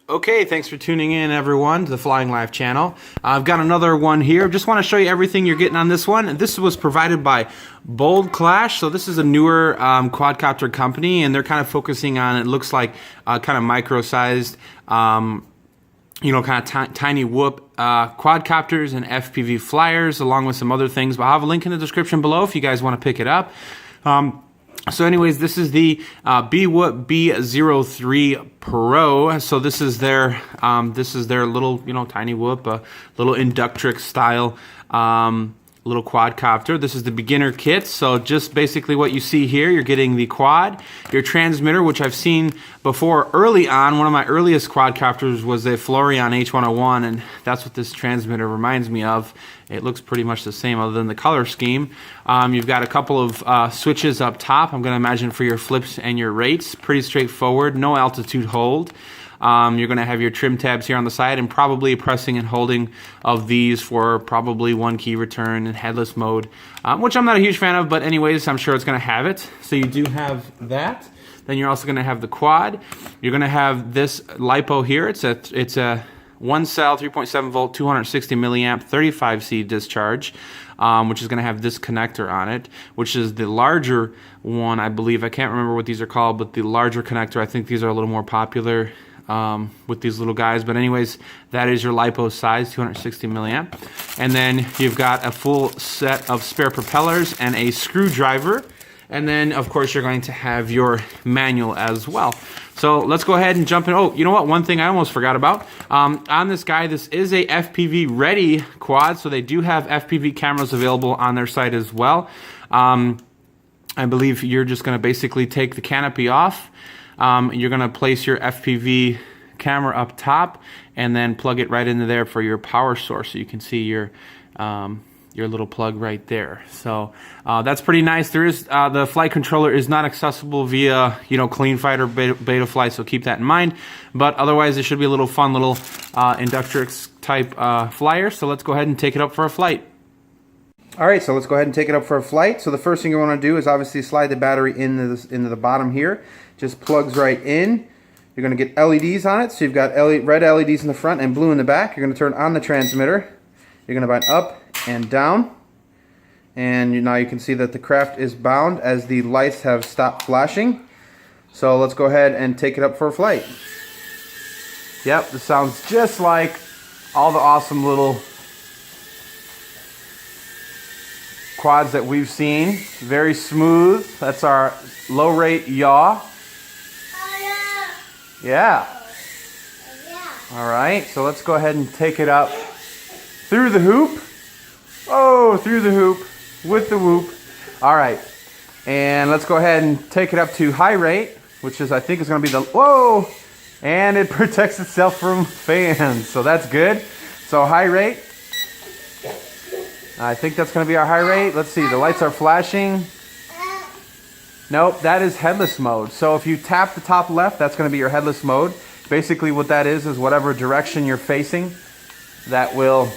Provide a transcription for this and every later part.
Okay, thanks for tuning in, everyone, to the Flying Live channel. I've got another one here. Just want to show you everything you're getting on this one. This was provided by Boldclash. So this is a newer quadcopter company, and they're kind of focusing on, it looks like, kind of micro-sized, kind of tiny whoop quadcopters and FPV flyers, along with some other things. But I'll have a link in the description below if you guys want to pick it up. So anyways, this is the B03 Pro. So this is their little, tiny whoop, little Inductrix style little quadcopter. This is the beginner kit. So just basically what you see here, you're getting the quad, your transmitter, which I've seen before early on. One of my earliest quadcopters was a Florian H101, and that's what this transmitter reminds me of. It looks pretty much the same other than the color scheme. You've got a couple of switches up top, I'm going to imagine, for your flips and your rates. Pretty straightforward, no altitude hold. You're going to have your trim tabs here on the side, and probably pressing and holding of these for probably one key return and headless mode, which I'm not a huge fan of, but anyways, I'm sure it's going to have it. So you do have that. Then you're also going to have the quad. You're going to have this LiPo here. It's a one cell, 3.7 volt, 260 milliamp, 35C discharge, which is going to have this connector on it, which is the larger one, I believe. I can't remember what these are called, but the larger connector, I think these are a little more popular with these little guys. But anyways, that is your LiPo size, 260 milliamp. And then you've got a full set of spare propellers and a screwdriver. And then, of course, you're going to have your manual as well. So let's go ahead and jump in. Oh, you know what? One thing I almost forgot about. On this guy, this is a FPV ready quad, so they do have FPV cameras available on their site as well. I believe you're just going to basically take the canopy off. You're going to place your FPV camera up top and then plug it right into there for your power source, so you can see your little plug right there. So that's pretty nice. There is the flight controller is not accessible via CleanFlight or Betaflight, so keep that in mind. But otherwise, it should be a little fun little Inductrix type flyer. So let's go ahead and take it up for a flight. All right, so let's go ahead and take it up for a flight. So the first thing you want to do is obviously slide the battery into the bottom here. Just plugs right in. You're going to get LEDs on it. So you've got red LEDs in the front and blue in the back. You're going to turn on the transmitter. You're going to bind up and down. And now you can see that the craft is bound as the lights have stopped flashing. So let's go ahead and take it up for a flight. Yep, this sounds just like all the awesome little quads that we've seen. Very smooth. That's our low rate yaw. Yeah. All right, so let's go ahead and take it up through the hoop. Oh, through the hoop with the whoop. All right, and let's go ahead and take it up to high rate, which is, I think, is going to be the, whoa, and it protects itself from fans, so that's good. So high rate. I think that's going to be our high rate. Let's see, the lights are flashing. Nope, that is headless mode. So if you tap the top left, that's going to be your headless mode. Basically what that is whatever direction you're facing, that will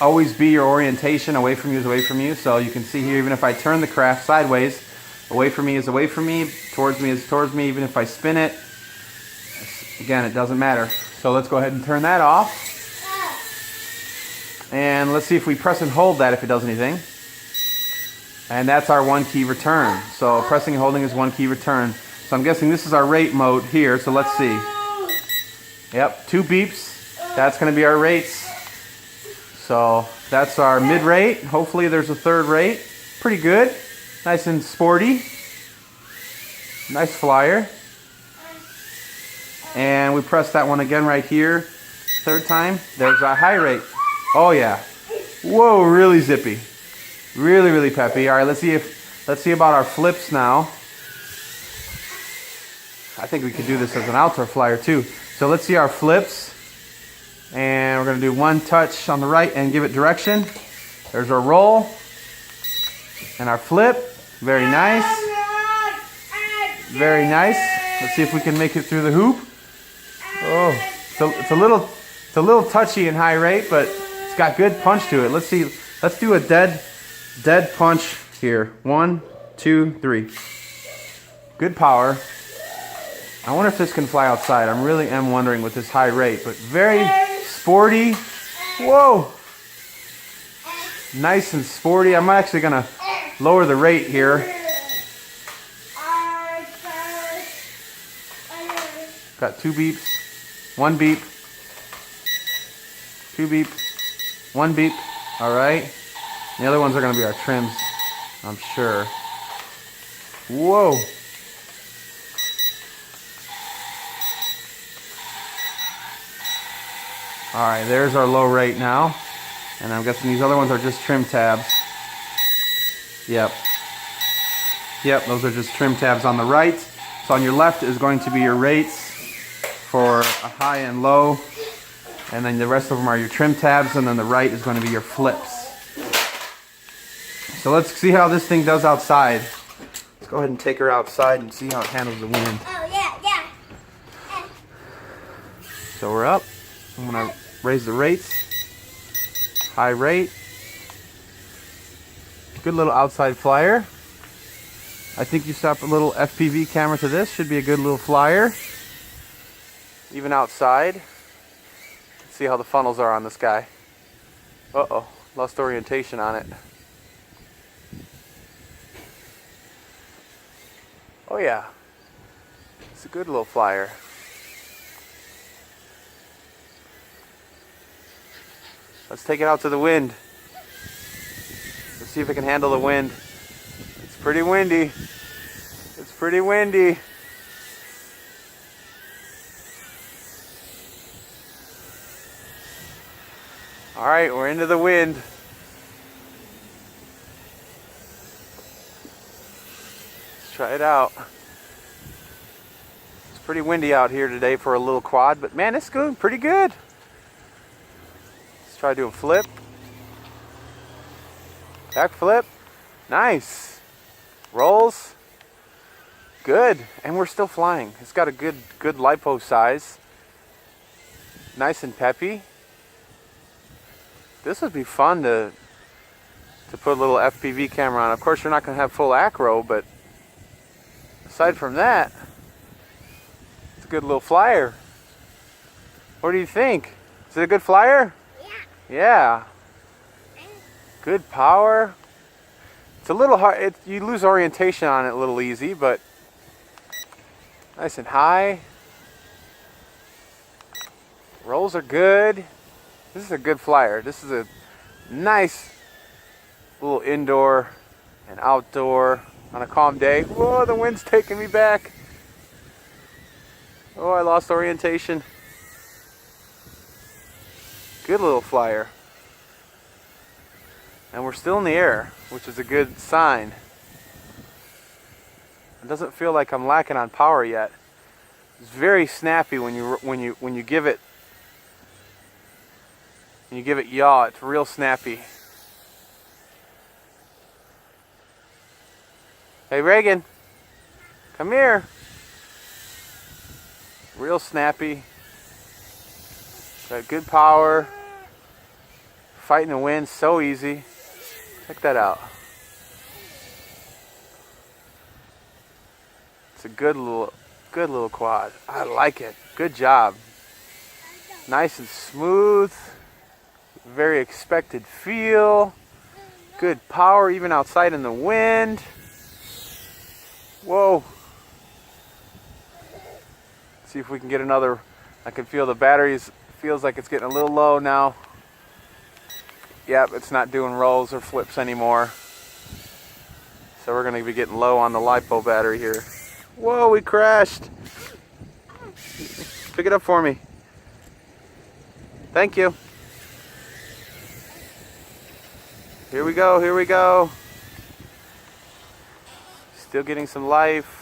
always be your orientation. Away from you is away from you. So you can see here, even if I turn the craft sideways, away from me is away from me, towards me is towards me. Even if I spin it, again, it doesn't matter. So let's go ahead and turn that off. And let's see if we press and hold that, if it does anything. And that's our one key return. So pressing and holding is one key return. So I'm guessing this is our rate mode here. So let's see. Yep, 2 beeps. That's going to be our rates. So that's our mid rate. Hopefully there's a third rate. Pretty good. Nice and sporty. Nice flyer. And we press that one again right here. Third time. There's our high rate. Oh yeah. Whoa, really zippy. Really, really peppy. All right, let's see about our flips now. I think we could do this as an outdoor flyer too. So let's see our flips. And we're going to do one touch on the right and give it direction. There's our roll. And our flip. Very nice. Very nice. Let's see if we can make it through the hoop. Oh, it's a little touchy in high rate, but it's got good punch to it. Let's see. Let's do a dead punch here. 1, 2, 3. Good power. I wonder if this can fly outside. I really am wondering with this high rate, but very sporty. Whoa! Nice and sporty. I'm actually gonna lower the rate here. Got 2 beeps, 1 beep, 2 beep, 1 beep. All right. The other ones are gonna be our trims, I'm sure. Whoa. All right, there's our low rate now. And I'm guessing these other ones are just trim tabs. Yep. Yep, those are just trim tabs on the right. So on your left is going to be your rates for a high and low. And then the rest of them are your trim tabs, and then the right is going to be your flips. So let's see how this thing does outside. Let's go ahead and take her outside and see how it handles the wind. Oh, yeah. So we're up. I'm going to raise the rates. High rate. Good little outside flyer. I think you strap a little FPV camera to this. Should be a good little flyer. Even outside. Let's see how the funnels are on this guy. Uh-oh. Lost orientation on it. Oh yeah. It's a good little flyer. Let's take it out to the wind. Let's see if it can handle the wind. It's pretty windy. It's pretty windy. All right, we're into the wind. Let's try it out. It's pretty windy out here today for a little quad, but man, it's going pretty good. Try doing flip, back flip, nice, rolls, good, and we're still flying. It's got a good lipo size, nice and peppy. This would be fun to put a little FPV camera on. Of course, you're not going to have full acro, but aside from that, it's a good little flyer. What do you think? Is it a good flyer? Yeah. Good power. It's a little hard. You lose orientation on it a little easy, but nice and high. Rolls are good. This is a good flyer. This is a nice little indoor and outdoor on a calm day. Whoa, the wind's taking me back. Oh, I lost orientation. Good little flyer. And we're still in the air, which is a good sign. It doesn't feel like I'm lacking on power yet. It's very snappy when you give it yaw. It's real snappy. Hey Reagan, come here. Real snappy. Got good power. Fighting the wind so easy. Check that out. It's a good little quad. I like it. Good job. Nice and smooth. Very expected feel. Good power even outside in the wind. Whoa. See if we can get another. I can feel the batteries. Feels like it's getting a little low now. Yep, it's not doing rolls or flips anymore. So we're going to be getting low on the LiPo battery here. Whoa, we crashed. Pick it up for me. Thank you. Here we go, here we go. Still getting some life.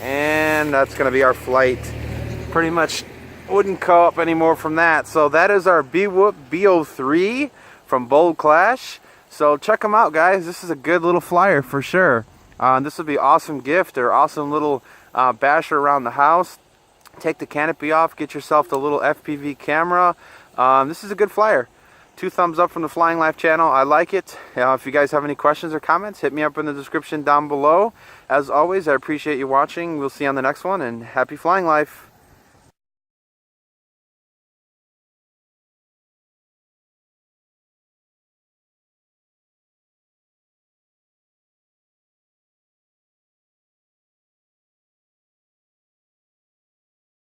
And that's going to be our flight. Pretty much wouldn't go up anymore from that. So that is our B03 from Boldclash. So check them out, guys. This is a good little flyer for sure. This would be an awesome gift or awesome little basher around the house. Take the canopy off, get yourself the little FPV camera. This is a good flyer. 2 thumbs up from the Flying Life channel. I like it. If you guys have any questions or comments, hit me up in the description down below. As always, I appreciate you watching. We'll see you on the next one, and happy flying life.